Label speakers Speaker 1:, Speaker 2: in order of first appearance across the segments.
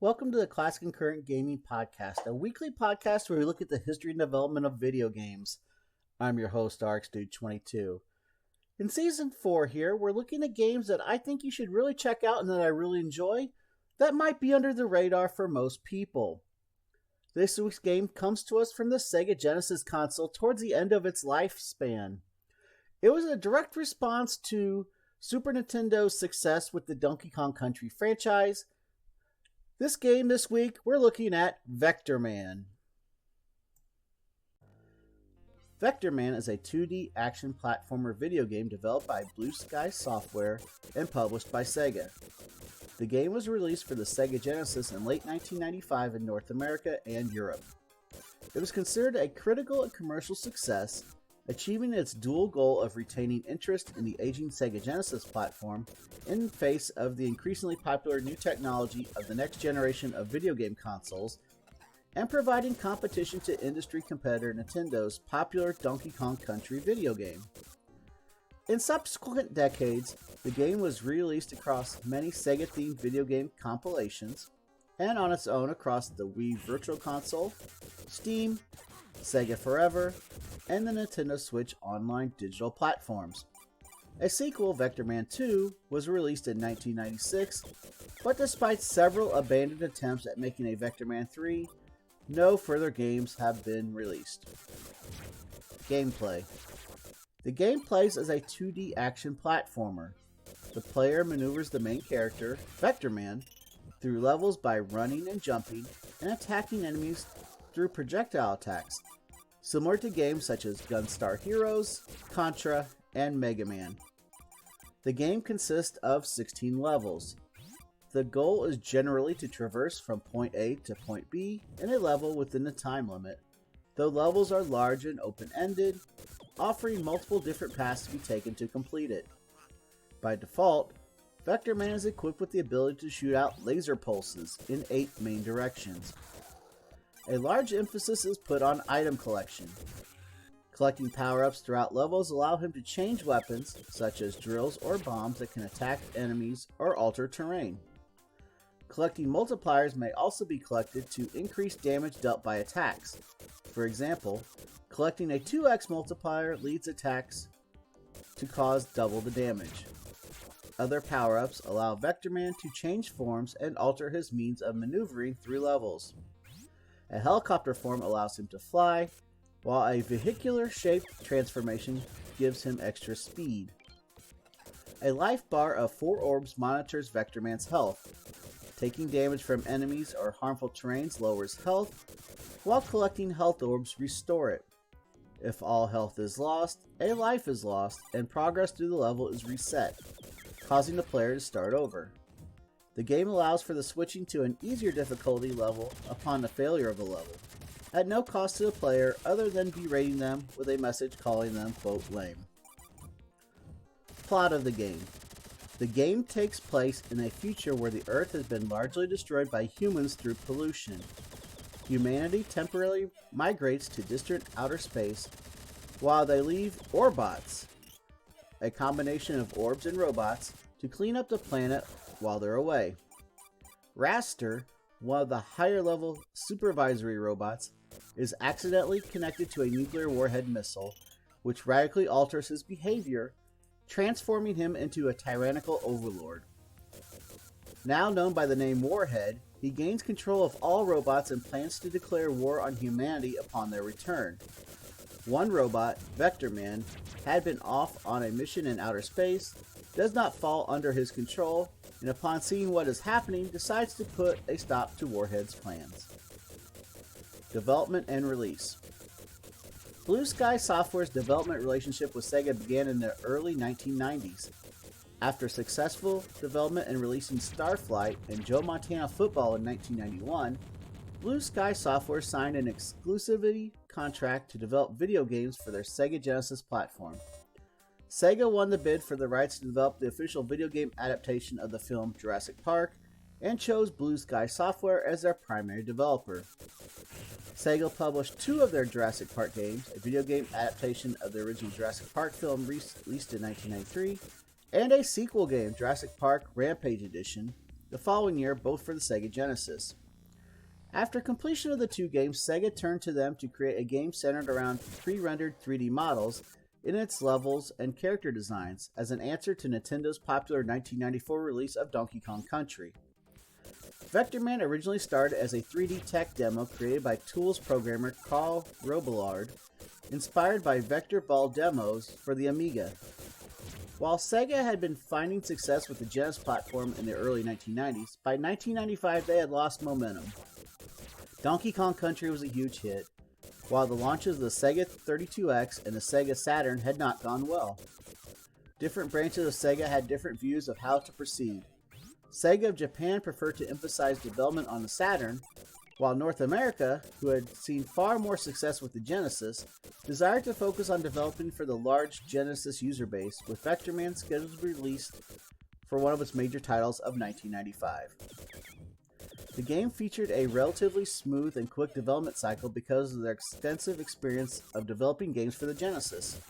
Speaker 1: Welcome to the Classic and Current Gaming Podcast, a weekly podcast where we look at the history and development of video games. I'm your host, RxDude22. In Season 4 here, we're looking at games that I think you should really check out and that I really enjoy that might be under the radar for most people. This week's game comes to us from the Sega Genesis console towards the end of its lifespan. It was a direct response to Super Nintendo's success with the Donkey Kong Country franchise. This game this week, we're looking at Vectorman. Vectorman is a 2D action platformer video game developed by Blue Sky Software and published by Sega. The game was released for the Sega Genesis in late 1995 in North America and Europe. It was considered a critical and commercial success, achieving its dual goal of retaining interest in the aging Sega Genesis platform in face of the increasingly popular new technology of the next generation of video game consoles, and providing competition to industry competitor Nintendo's popular Donkey Kong Country video game. In subsequent decades, the game was re-released across many Sega-themed video game compilations, and on its own across the Wii Virtual Console, Steam, Sega Forever, and the Nintendo Switch Online digital platforms. A sequel, Vectorman 2, was released in 1996, but despite several abandoned attempts at making a Vectorman 3, no further games have been released. Gameplay. The game plays as a 2D action platformer. The player maneuvers the main character, Vectorman, through levels by running and jumping, and attacking enemies through projectile attacks, similar to games such as Gunstar Heroes, Contra, and Mega Man. The game consists of 16 levels. The goal is generally to traverse from point A to point B in a level within the time limit, though levels are large and open-ended, offering multiple different paths to be taken to complete it. By default, Vectorman is equipped with the ability to shoot out laser pulses in 8 main directions. A large emphasis is put on item collection. Collecting power-ups throughout levels allow him to change weapons, such as drills or bombs that can attack enemies or alter terrain. Collecting multipliers may also be collected to increase damage dealt by attacks. For example, collecting a 2x multiplier leads attacks to cause double the damage. Other power-ups allow Vectorman to change forms and alter his means of maneuvering through levels. A helicopter form allows him to fly, while a vehicular-shaped transformation gives him extra speed. A life bar of 4 orbs monitors Vectorman's health. Taking damage from enemies or harmful terrains lowers health, while collecting health orbs restore it. If all health is lost, a life is lost, and progress through the level is reset, causing the player to start over. The game allows for the switching to an easier difficulty level upon the failure of a level, at no cost to the player other than berating them with a message calling them, quote, lame. Plot of the game. The game takes place in a future where the Earth has been largely destroyed by humans through pollution. Humanity temporarily migrates to distant outer space, while they leave Orbots, a combination of orbs and robots, to clean up the planet while they're away. Raster, one of the higher level supervisory robots, is accidentally connected to a nuclear warhead missile, which radically alters his behavior, transforming him into a tyrannical overlord. Now known by the name Warhead, he gains control of all robots and plans to declare war on humanity upon their return. One robot, Vectorman, had been off on a mission in outer space, does not fall under his control, and upon seeing what is happening, decides to put a stop to Warhead's plans. Development and release. Blue Sky Software's development relationship with Sega began in the early 1990s. After successful development and releasing Starflight and Joe Montana Football in 1991, Blue Sky Software signed an exclusivity contract to develop video games for their Sega Genesis platform. Sega won the bid for the rights to develop the official video game adaptation of the film Jurassic Park, and chose Blue Sky Software as their primary developer. Sega published 2 of their Jurassic Park games, a video game adaptation of the original Jurassic Park film released in 1993, and a sequel game, Jurassic Park Rampage Edition, the following year, both for the Sega Genesis. After completion of the two games, Sega turned to them to create a game centered around pre-rendered 3D models in its levels and character designs as an answer to Nintendo's popular 1994 release of Donkey Kong Country. Vectorman originally started as a 3D tech demo created by Tools programmer Carl Robillard, inspired by vector ball demos for the Amiga. While Sega had been finding success with the Genesis platform in the early 1990s, by 1995 they had lost momentum. Donkey Kong Country was a huge hit, while the launches of the Sega 32X and the Sega Saturn had not gone well. Different branches of Sega had different views of how to proceed. Sega of Japan preferred to emphasize development on the Saturn, while North America, who had seen far more success with the Genesis, desired to focus on developing for the large Genesis user base, with Vectorman scheduled to be released for one of its major titles of 1995. The game featured a relatively smooth and quick development cycle because of their extensive experience of developing games for the Genesis.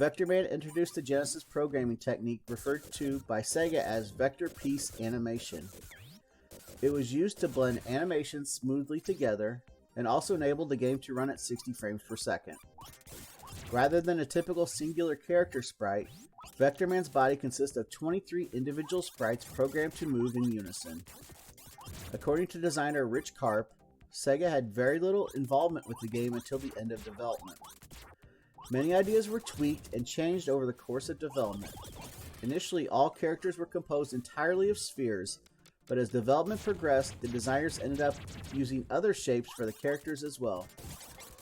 Speaker 1: Vectorman introduced the Genesis programming technique referred to by Sega as vector piece animation. It was used to blend animations smoothly together and also enabled the game to run at 60 frames per second. Rather than a typical singular character sprite, Vectorman's body consists of 23 individual sprites programmed to move in unison. According to designer Rich Karp, Sega had very little involvement with the game until the end of development. Many ideas were tweaked and changed over the course of development. Initially, all characters were composed entirely of spheres, but as development progressed, the designers ended up using other shapes for the characters as well,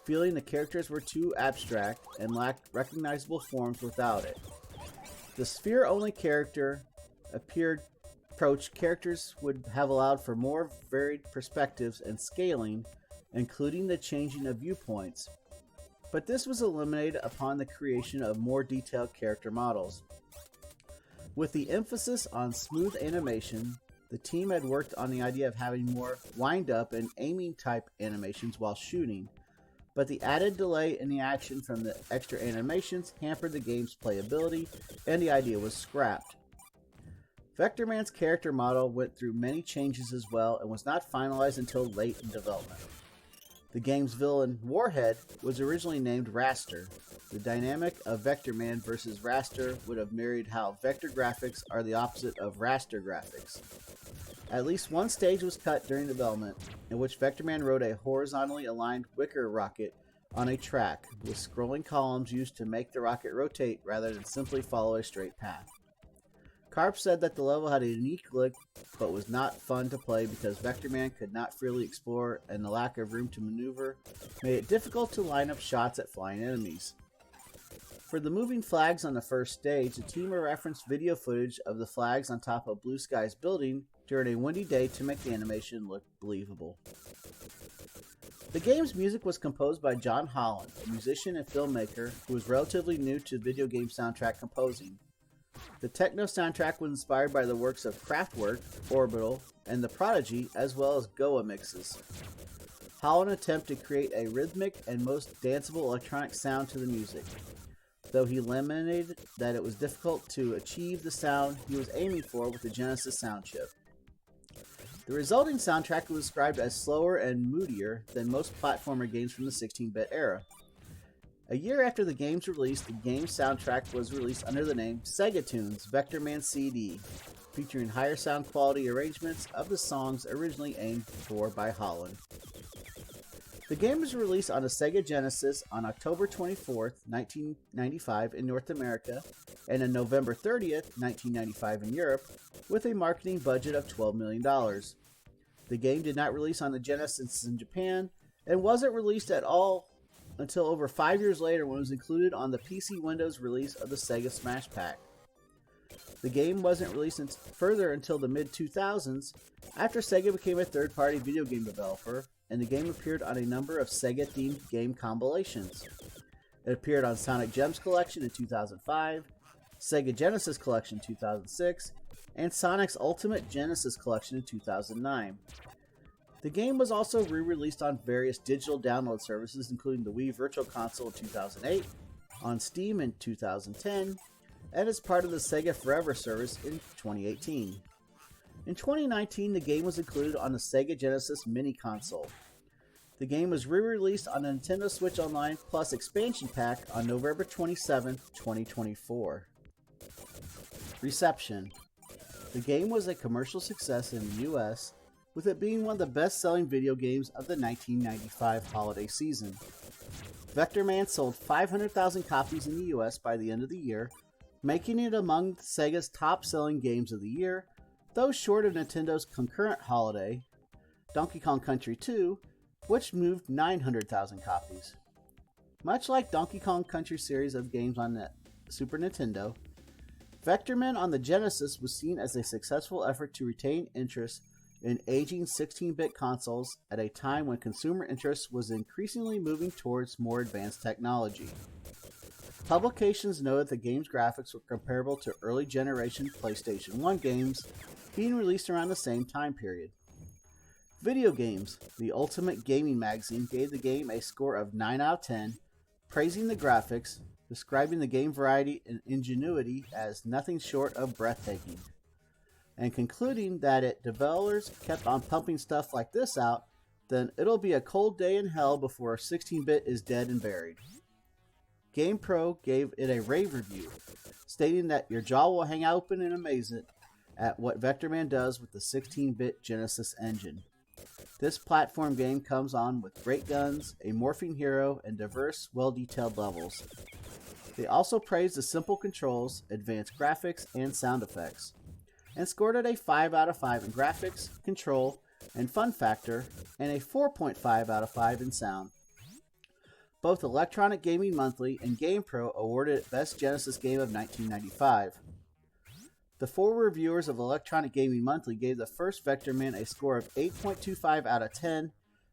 Speaker 1: feeling the characters were too abstract and lacked recognizable forms without it. The sphere-only character approach characters would have allowed for more varied perspectives and scaling, including the changing of viewpoints, but this was eliminated upon the creation of more detailed character models. With the emphasis on smooth animation, the team had worked on the idea of having more wind-up and aiming type animations while shooting, but the added delay in the action from the extra animations hampered the game's playability, and the idea was scrapped. Vectorman's character model went through many changes as well and was not finalized until late in development. The game's villain, Warhead, was originally named Raster. The dynamic of Vectorman versus Raster would have mirrored how vector graphics are the opposite of raster graphics. At least one stage was cut during development, in which Vectorman rode a horizontally aligned wicker rocket on a track, with scrolling columns used to make the rocket rotate rather than simply follow a straight path. Karp said that the level had a unique look, but was not fun to play because Vectorman could not freely explore and the lack of room to maneuver made it difficult to line up shots at flying enemies. For the moving flags on the first stage, the team referenced video footage of the flags on top of Blue Sky's building during a windy day to make the animation look believable. The game's music was composed by John Holland, a musician and filmmaker who was relatively new to video game soundtrack composing. The techno soundtrack was inspired by the works of Kraftwerk, Orbital, and The Prodigy, as well as Goa mixes. Holland attempted to create a rhythmic and most danceable electronic sound to the music, though he lamented that it was difficult to achieve the sound he was aiming for with the Genesis sound chip. The resulting soundtrack was described as slower and moodier than most platformer games from the 16-bit era. A year after the game's release, the game's soundtrack was released under the name Sega Tunes Vectorman CD, featuring higher sound quality arrangements of the songs originally aimed for by Holland. The game was released on the Sega Genesis on October 24, 1995 in North America, and on November 30th, 1995 in Europe, with a marketing budget of $12 million. The game did not release on the Genesis in Japan, and wasn't released at all until over 5 years later when it was included on the PC Windows release of the Sega Smash Pack. The game wasn't released further until the mid-2000s, after Sega became a third-party video game developer, and the game appeared on a number of Sega-themed game compilations. It appeared on Sonic Gems Collection in 2005, Sega Genesis Collection in 2006, and Sonic's Ultimate Genesis Collection in 2009. The game was also re-released on various digital download services, including the Wii Virtual Console in 2008, on Steam in 2010, and as part of the Sega Forever service in 2018. In 2019, the game was included on the Sega Genesis mini console. The game was re-released on the Nintendo Switch Online Plus expansion pack on November 27, 2024. Reception. The game was a commercial success in the US, with it being one of the best-selling video games of the 1995 holiday season. Vectorman sold 500,000 copies in the US by the end of the year, making it among Sega's top-selling games of the year, though short of Nintendo's concurrent holiday, Donkey Kong Country 2, which moved 900,000 copies. Much like Donkey Kong Country series of games on the Super Nintendo, Vectorman on the Genesis was seen as a successful effort to retain interest in aging 16-bit consoles at a time when consumer interest was increasingly moving towards more advanced technology. Publications noted the game's graphics were comparable to early generation PlayStation 1 games being released around the same time period. Video Games, the ultimate gaming magazine, gave the game a score of 9 out of 10, praising the graphics, describing the game variety and ingenuity as nothing short of breathtaking, and concluding that if developers kept on pumping stuff like this out, then it'll be a cold day in hell before 16-bit is dead and buried. GamePro gave it a rave review, stating that your jaw will hang open in amazement at what Vectorman does with the 16-bit Genesis engine. This platform game comes on with great guns, a morphing hero, and diverse, well-detailed levels. They also praised the simple controls, advanced graphics, and sound effects, and scored it a 5 out of 5 in graphics, control, and fun factor, and a 4.5 out of 5 in sound. Both Electronic Gaming Monthly and GamePro awarded it Best Genesis Game of 1995. The 4 reviewers of Electronic Gaming Monthly gave the first Vectorman a score of 8.25 out of 10,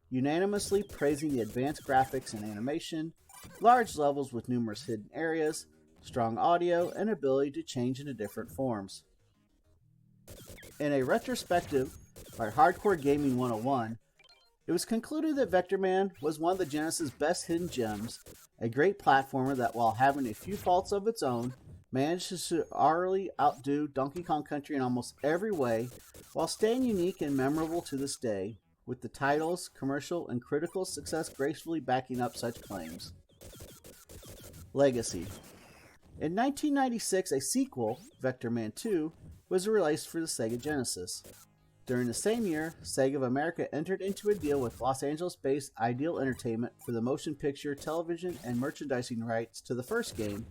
Speaker 1: unanimously praising the advanced graphics and animation, large levels with numerous hidden areas, strong audio, and ability to change into different forms. In a retrospective by Hardcore Gaming 101, it was concluded that Vectorman was one of the Genesis' best hidden gems, a great platformer that, while having a few faults of its own, manages to utterly outdo Donkey Kong Country in almost every way, while staying unique and memorable to this day, with the title's commercial and critical success gracefully backing up such claims. Legacy. In 1996, a sequel, Vectorman 2, was released for the Sega Genesis. During the same year, Sega of America entered into a deal with Los Angeles-based Ideal Entertainment for the motion picture, television, and merchandising rights to the first game,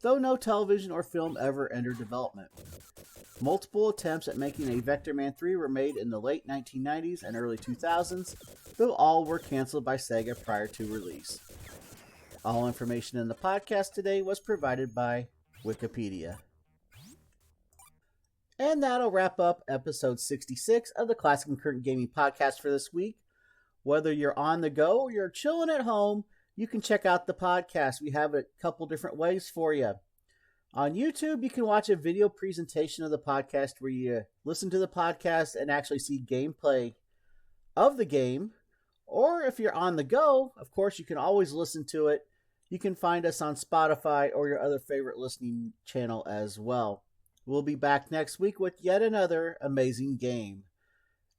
Speaker 1: though no television or film ever entered development. Multiple attempts at making a Vectorman 3 were made in the late 1990s and early 2000s, though all were canceled by Sega prior to release. All information in the podcast today was provided by Wikipedia. And that'll wrap up episode 66 of the Classic and Current Gaming Podcast for this week. Whether you're on the go or you're chilling at home, you can check out the podcast. We have a couple different ways for you. On YouTube, you can watch a video presentation of the podcast where you listen to the podcast and actually see gameplay of the game. Or if you're on the go, of course, you can always listen to it. You can find us on Spotify or your other favorite listening channel as well. We'll be back next week with yet another amazing game.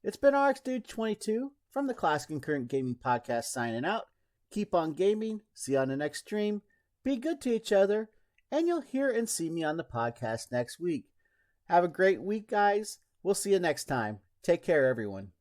Speaker 1: It's been RxDude22 from the Classic and Current Gaming Podcast signing out. Keep on gaming, see you on the next stream, be good to each other, and you'll hear and see me on the podcast next week. Have a great week, guys. We'll see you next time. Take care, everyone.